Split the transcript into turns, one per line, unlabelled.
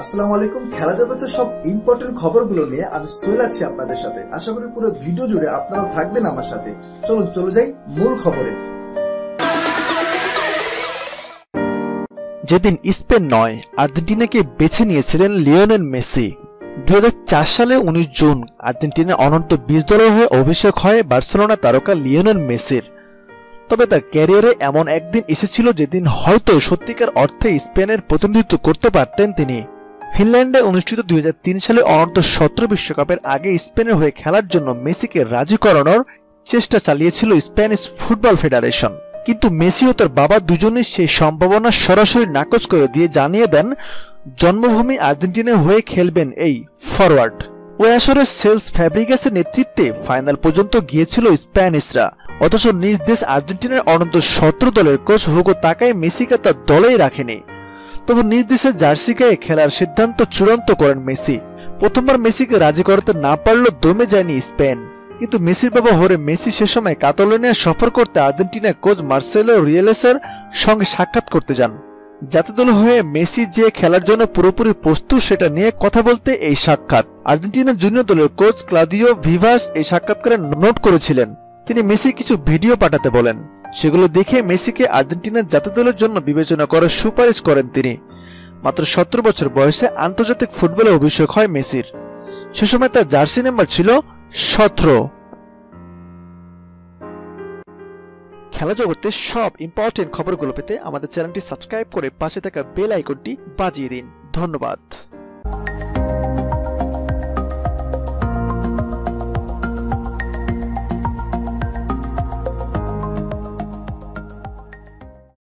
আসসালামু আলাইকুম। খেলা জগতের সব ইম্পর্টেন্ট খবরগুলো নিয়ে আমি সোহেল আছি আপনাদের সাথে। আশা করি পুরো ভিডিও জুড়ে আপনারাও থাকবেন আমার সাথে। চলুন চলে যাই মূল খবরে।
যেদিন স্পেন নয় আর্জেন্টিনাকে বেছে নিয়েছিলেন লিওনেল মেসি। 2004 সালে 19 জুন আর্জেন্টিনা অনূর্ধ্ব 20 দলের হয়ে অভিষেক হয় বার্সেলোনা তারকা লিওনেল মেসির। তবে তার ক্যারিয়ারে এমন একদিন এসেছিল যেদিন হয়তো সত্যিকার অর্থে স্পেনের প্রতিনিধিত্ব করতে পারতেন তিনি। ফিনল্যান্ডে অনুষ্ঠিত 2003 সালে অনূর্ধ্ব 17 বিশ্বকাপের আগে স্পেনের হয়ে খেলার জন্য মেসিকে রাজি করানোর চেষ্টা চালিয়েছিল স্প্যানিশ ফুটবল ফেডারেশন, কিন্তু মেসি ও তার বাবা দুজনেই সেই সম্ভাবনা সরাসরি নাকচ করে দিয়ে জানিয়ে দেন জন্মভূমি আর্জেন্টিনার হয়ে খেলবেন এই ফরওয়ার্ড। ওই আসরে সেলস ফ্যাব্রিগাসের নেতৃত্বে ফাইনাল পর্যন্ত গিয়েছিল স্প্যানিশরা, অথচ নিজ দেশ আর্জেন্টিনার অনূর্ধ্ব 17 দলের কোচ হুগো তাকাই মেসিকে তার দলেই রাখেনি। তবু নিজ দেশের জার্সি গায়ে খেলার সিদ্ধান্ত চূড়ান্ত করেন মেসি। প্রথমবার মেসিকে রাজি করাতে না পারলেও দমে যায়নি স্পেন, কিন্তু মেসির বাবা হরে মেসি সে সময় কাতালোনিয়া সফর করতে আর্জেন্টিনার কোচ মার্সেলো রিয়েলেসের সঙ্গে সাক্ষাৎ করতে যান। জাতীয় দল হয়ে মেসি যে খেলার জন্য পুরোপুরি প্রস্তুত সেটা নিয়ে কথা বলতে এই সাক্ষাৎ। আর্জেন্টিনার জুনিয়র দলের কোচ ক্লাদিও ভিভাস এই সাক্ষাৎকারে নোট করেছিলেন। তিনি মেসি কিছু ভিডিও পাঠাতে বলেন, সেগুলো দেখে মেসিকে আর্জেন্টিনার জাতীয় দলের জন্য বিবেচনা করার সুপারিশ করেন তিনি। মাত্র 17 বছর বয়সে আন্তর্জাতিক ফুটবলে অভিষেক হয় মেসির। সে সময় তার জার্সি নাম্বার ছিল 17। খেলা জগতের সব ইম্পর্টেন্ট খবরগুলো পেতে আমাদের চ্যানেলটি সাবস্ক্রাইব করে পাশে থাকা বেল আইকনটি বাজিয়ে দিন। ধন্যবাদ।